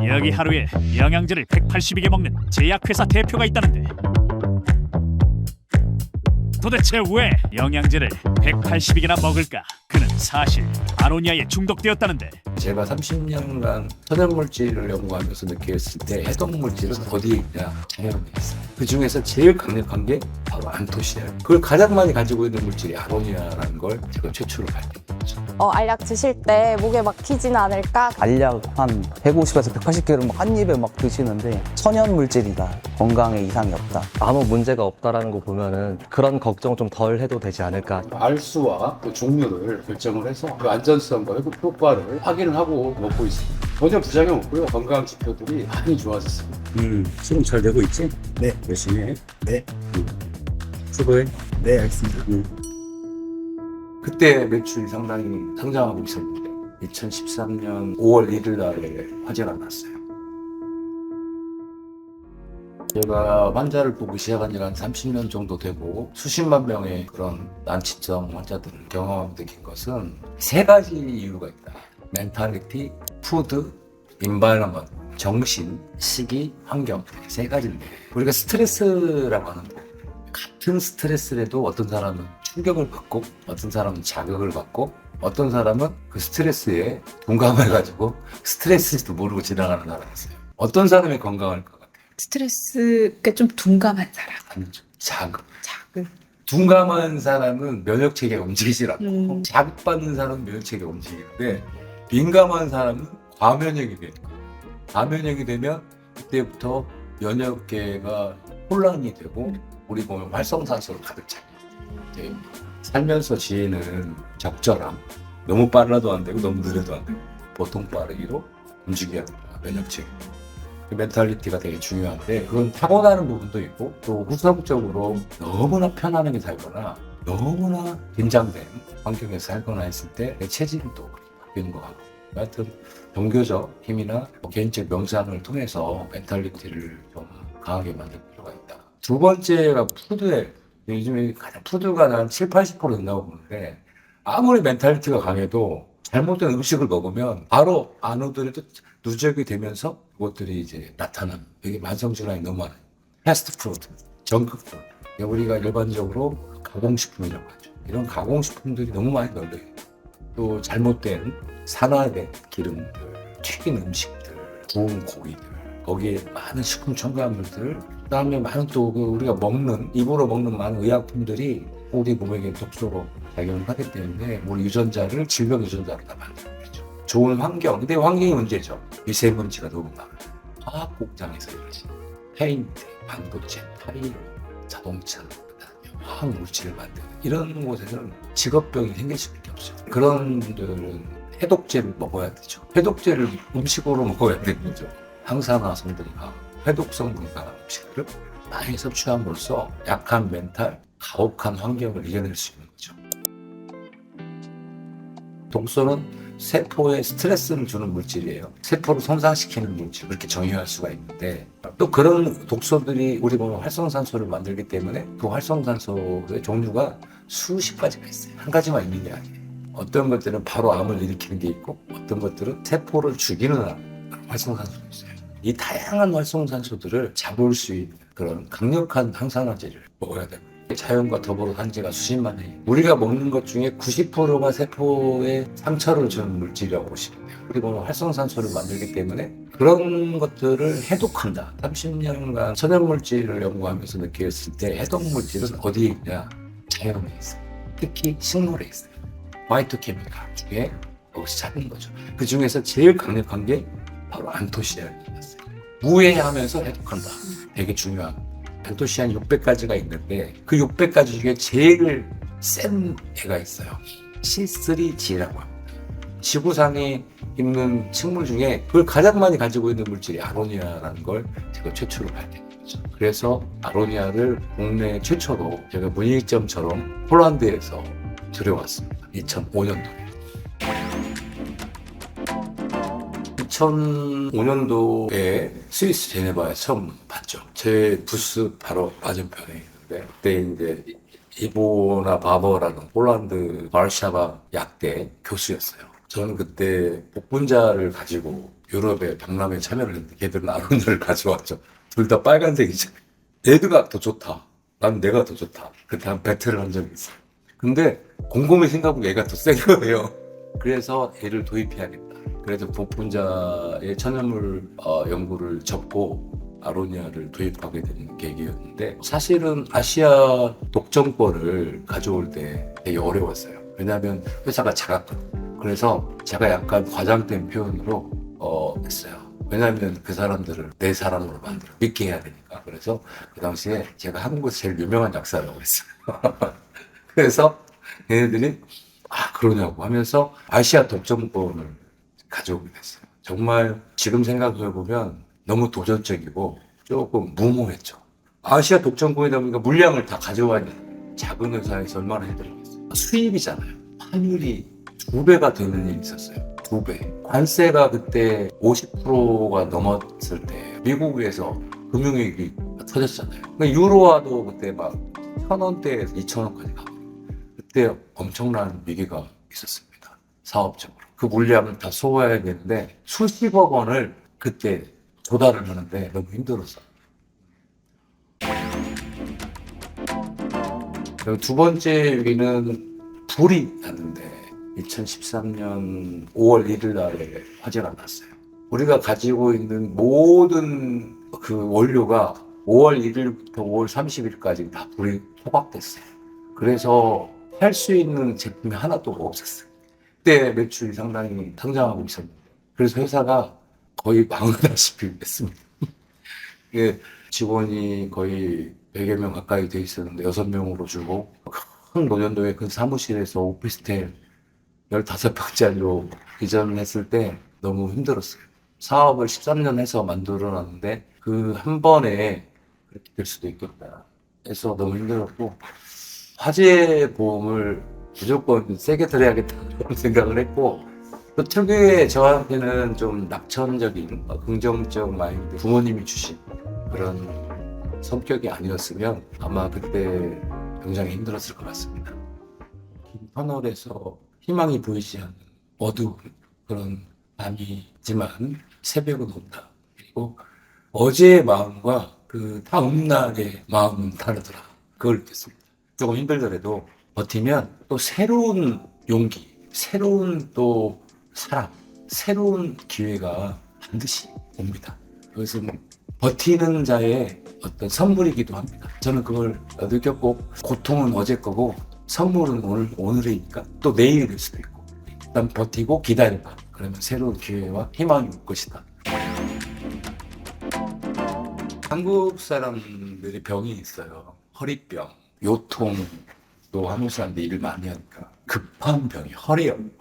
여기 하루에 영양제를 182개 먹는 제약회사 대표가 있다는데 도대체 왜 영양제를 182개나 먹을까? 그는 사실 아로니아에 중독되었다는데 제가 30년간 천연물질을 연구하면서 느꼈을 때 해독물질은 어디에 있냐? 자연에 있어요. 그 중에서 제일 강력한 게 바로 안토시아예요. 그걸 가장 많이 가지고 있는 물질이 아로니아라는 걸 제가 최초로 발견한 거죠. 알약 드실 때 목에 막히지는 않을까? 알약 한 150에서 180개를 막 한 입에 막 드시는데 천연 물질이다. 건강에 이상이 없다. 아무 문제가 없다라는 거 보면은 그런 걱정 좀 덜 해도 되지 않을까. 알수와 그 종류를 결정을 해서 그 안전성과 회복 효과를 확인을 하고 먹고 있습니다. 전혀 부작용 없고요. 건강 지표들이 많이 좋아졌습니다. 수능 잘 되고 있지? 네, 열심히 해. 네. 수고해. 네, 알겠습니다. 그때 매출이 상당히 성장하고 있었는데 2013년 5월 1일 날에 화재가 났어요. 제가 환자를 보고 시작한 지가 한 30년 정도 되고 수십만 명의 그런 난치성 환자들을 경험하며 느낀 것은 세 가지 이유가 있다. 멘탈리티, 푸드, 인바이러먼트, 정신, 시기, 환경 세 가지인데 우리가 스트레스라고 하는데 같은 스트레스라도 어떤 사람은 충격을 받고 어떤 사람은 자극을 받고 어떤 사람은 그 스트레스에 동감해가지고 스트레스도 모르고 지나가는 사람이 있어요. 어떤 사람이 건강할 것 같아요? 스트레스가 좀 둔감한 사람. 아니죠. 자극. 자극. 둔감한 사람은 면역체계가 움직이질 않고 자극받는 사람은 면역체계가 움직이는데 민감한 사람은 과면역이 되는 거예요. 과면역이 되면 그때부터 면역계가 혼란이 되고 우리 몸에 활성산소를 가득 차요. 이제 살면서 지혜는 적절함. 너무 빨라도 안 되고 너무 느려도 안 되고 보통 빠르기로 움직여야 됩니다. 면역체계. 그 멘탈리티가 되게 중요한데 그건 타고나는 부분도 있고 또 후성적으로 너무나 편안하게 살거나 너무나 긴장된 환경에서 살거나 했을 때 내 체질이 또 바뀌는 것 같고 하여튼 종교적 힘이나 개인적 명상을 통해서 멘탈리티를 좀 강하게 만들 필요가 있다. 두 번째가 푸드에 요즘에 가장 푸드가 한 7, 80% 된다고 보는데 아무리 멘탈리티가 강해도 잘못된 음식을 먹으면 바로 안 오더라도 누적이 되면서 그것들이 이제 나타나는 여기 만성질환이 너무 많아요. 패스트푸드, 정크푸드 우리가 일반적으로 가공식품이라고 하죠. 이런 가공식품들이 너무 많이 널려요. 또 잘못된 산화된 기름들, 튀긴 음식들, 구운 고기들 거기에 많은 식품 첨가물들 그다음에 많은 또 우리가 먹는 입으로 먹는 많은 의약품들이 우리 몸에게 독소로 작용을 하기 때문에 우리 유전자를 질병 유전자로 다 만드는 거죠. 좋은 환경, 근데 환경이 문제죠. 미세먼지가 너무 많아요. 화학 공장에서 이루어진 페인트, 반도체, 타일, 자동차, 화학 물질을 만드는 이런 곳에는 직업병이 생길 수밖에 없어요. 그런 분들은 해독제를 먹어야 되죠. 해독제를 음식으로 먹어야 되는 거죠. 항산화 성분과 해독성 불가한 음식들을 많이 섭취함으로써 약한 멘탈, 가혹한 환경을 이겨낼 수 있는 거죠. 독소는 세포에 스트레스를 주는 물질이에요. 세포를 손상시키는 물질, 그렇게 정의할 수가 있는데 또 그런 독소들이 우리 몸에 활성산소를 만들기 때문에 그 활성산소의 종류가 수십 가지가 있어요. 한 가지만 있는 게 아니에요. 어떤 것들은 바로 암을 일으키는 게 있고 어떤 것들은 세포를 죽이는 활성산소가 있어요. 이 다양한 활성산소들을 잡을 수 있는 그런 강력한 항산화제를 먹어야 됩니다. 자연과 더불어 산 지가 수십만 년이에요. 우리가 먹는 것 중에 90%가 세포에 상처를 주는 물질이라고 보시면 돼요. 그리고 활성산소를 만들기 때문에 그런 것들을 해독한다. 30년간 천연물질을 연구하면서 느꼈을 때 해독물질은 어디에 있냐? 자연에 있어요. 특히 식물에 있어요. 파이토케미칼 중에 거기서 찾는 거죠. 그 중에서 제일 강력한 게 바로 안토시아닌이었어요. 무해하면서 해독한다. 되게 중요한. 안토시아닌 600가지가 있는데 그 600가지 중에 제일 센 애가 있어요. C3G라고 합니다. 지구상에 있는 식물 중에 그걸 가장 많이 가지고 있는 물질이 아로니아라는 걸 제가 최초로 발견한 거죠. 그래서 아로니아를 국내 최초로 제가 문익점처럼 폴란드에서 들여왔습니다. 2005년도에. 2005년도에 스위스 제네바에 처음 봤죠. 제 부스 바로 맞은편에 있는데 그때 이제 이보나 바버라는 폴란드 바르샤바 약대 교수였어요. 저는 그때 복분자를 가지고 유럽에 박람회에 참여를 했는데 걔들은 아로니아를 가져왔죠. 둘 다 빨간색이죠. 얘가 더 좋다. 난 내가 더 좋다. 그 다음 배틀을 한 적이 있어요. 근데 곰곰이 생각하면 얘가 더 센 거예요. 그래서 얘를 도입해야겠다. 그래서 복분자의 천연물 연구를 접고 아로니아를 도입하게 된 계기였는데, 사실은 아시아 독점권을 가져올 때 되게 어려웠어요. 왜냐하면 회사가 작았거든요. 그래서 제가 약간 과장된 표현으로 했어요. 왜냐하면 그 사람들을 내 사람으로 만들어 믿게 해야 되니까. 그래서 그 당시에 제가 한국에서 제일 유명한 약사라고 했어요. 그래서 얘네들이 그러냐고 하면서 아시아 독점권을 가져오게 됐어요. 정말 지금 생각해보면 너무 도전적이고 조금 무모했죠. 아시아 독점권이다 보니까 물량을 다 가져와야 되는 작은 회사에서 얼마나 힘들었겠어요. 수입이잖아요. 환율이 2배가 되는 일이 있었어요. 2배. 관세가 그때 50%가 넘었을 때 미국에서 금융위기 터졌잖아요. 그러니까 유로화도 그때 막 1,000원대에서 2,000원까지 가고, 그때 엄청난 위기가 있었습니다. 사업적으로. 그 물량을 다 소화해야 되는데 수십억 원을 그때 조달을 하는데 너무 힘들었어요. 그리고 두 번째 위기는 불이 났는데 2013년 5월 1일 날에 화재가 났어요. 우리가 가지고 있는 모든 그 원료가 5월 1일부터 5월 30일까지 다 불이 포박됐어요. 그래서 할 수 있는 제품이 하나도 없었어요. 그때 매출이 상당히 성장하고 있었는데, 그래서 회사가 거의 망하다시피 했습니다. 직원이 거의 100여 명 가까이 돼 있었는데 6명으로 주고, 큰 노년도의 큰 사무실에서 오피스텔 15평짜리로 이전을 했을 때 너무 힘들었어요. 사업을 13년 해서 만들어놨는데 그 한 번에 그렇게 될 수도 있겠다 해서 너무 힘들었고, 화재 보험을 무조건 세게 들어야겠다는 생각을 했고, 또 특유의 저한테는 좀 낙천적인 긍정적 마인드, 부모님이 주신 그런 성격이 아니었으면 아마 그때 굉장히 힘들었을 것 같습니다. 긴 터널에서 희망이 보이지 않는 어두운 그런 밤이지만 새벽은 온다. 그리고 어제의 마음과 그 다음 날의 마음은 다르더라. 그걸 느꼈습니다. 조금 힘들더라도 버티면 또 새로운 용기, 새로운 또 사람, 새로운 기회가 반드시 옵니다. 그것은 버티는 자의 어떤 선물이기도 합니다. 저는 그걸 느꼈고, 고통은 어제 거고 선물은 오늘이니까 또 내일이 될 수도 있고, 일단 버티고 기다려봐. 그러면 새로운 기회와 희망이 올 것이다. 한국 사람들이 병이 있어요. 허리병, 요통, 또 한국 사람들이 일을 많이 하니까 급한 병이 허리염.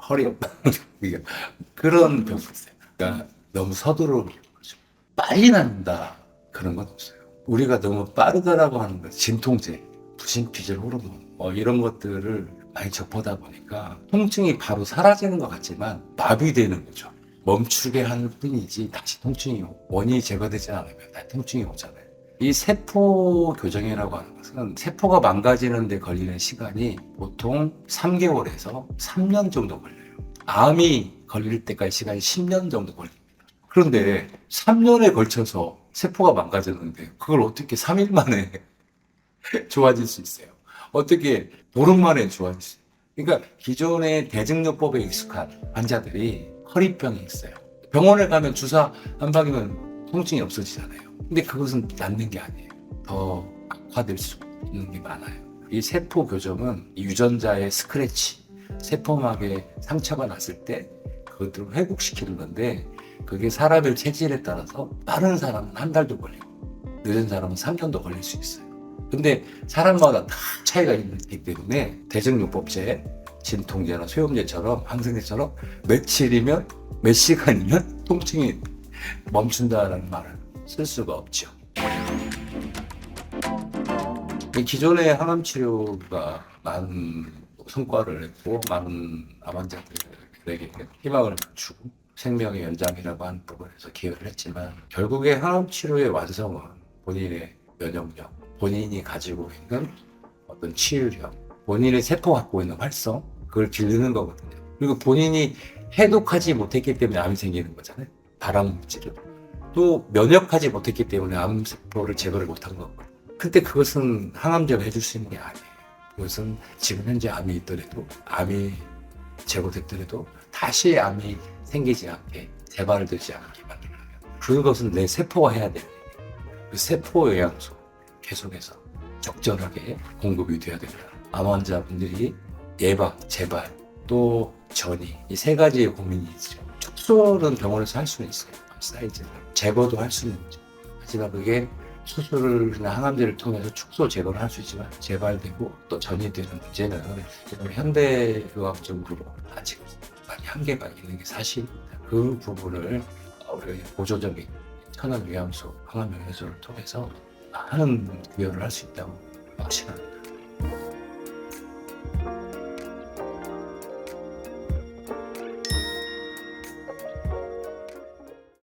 그런 병이 있어요. 그러니까 너무 서두르는 거죠. 빨리 낫는다 그런 건 없어요. 우리가 너무 빠르다라고 하는 거, 진통제, 부신피질 호르몬 이런 것들을 많이 접하다 보니까 통증이 바로 사라지는 것 같지만 마비되는 거죠. 멈추게 하는 뿐이지 다시 통증이 원인이 제거되지 않으면 다시 통증이 오잖아요. 이 세포 교정이라고 하는 것은 세포가 망가지는 데 걸리는 시간이 보통 3개월에서 3년 정도 걸려요. 암이 걸릴 때까지 시간이 10년 정도 걸립니다. 그런데 3년에 걸쳐서 세포가 망가졌는데 그걸 어떻게 3일 만에 좋아질 수 있어요? 어떻게 보름 만에 좋아질 수 있어요? 그러니까 기존의 대증요법에 익숙한 환자들이 허리병이 있어요. 병원에 가면 주사 한 방이면 통증이 없어지잖아요. 근데 그것은 낫는 게 아니에요. 더 악화될 수 있는 게 많아요. 이 세포 교정은 이 유전자의 스크래치, 세포막에 상처가 났을 때 그것들을 회복시키는 건데, 그게 사람의 체질에 따라서 빠른 사람은 한 달도 걸리고 늦은 사람은 3년도 걸릴 수 있어요. 근데 사람마다 다 차이가 있기 때문에 대증요법제, 진통제나 소염제처럼 항생제처럼 며칠이면 몇 시간이면 통증이 멈춘다는 말을 쓸 수가 없죠. 기존의 항암 치료가 많은 성과를 냈고 많은 암 환자들에게 희망을 주고 생명의 연장이라고 하는 부분에서 기여를 했지만, 결국에 항암 치료의 완성은 본인의 면역력, 본인이 가지고 있는 어떤 치유력, 본인의 세포가 갖고 있는 활성, 그걸 기르는 거거든요. 그리고 본인이 해독하지 못했기 때문에 암이 생기는 거잖아요. 발암물질을 또 면역하지 못했기 때문에 암세포를 제거를 못한 거고. 근데 그것은 항암제가 해줄 수 있는 게 아니에요. 그것은 지금 현재 암이 있더라도 암이 제거됐더라도 다시 암이 생기지 않게 재발되지 않게 만들려면 그것은 내 세포가 해야 돼요. 그 세포 영양소 계속해서 적절하게 공급이 돼야 됩니다. 암 환자분들이 예방, 재발, 또 전이 이 세 가지의 고민이 있죠. 축소는 병원에서 할 수는 있어요. 사이즈는 제거도 할 수는 있죠. 하지만 그게 수술이나 항암제를 통해서 축소 제거를 할 수 있지만 재발되고 또 전이 되는 문제는 현대의학적으로 아직 많이 한계가 있는 게 사실입니다. 그 부분을 우리가 보조적인 천연 영양소, 항암 영양소를 통해서 많은 기여를 할 수 있다고 생각합니다.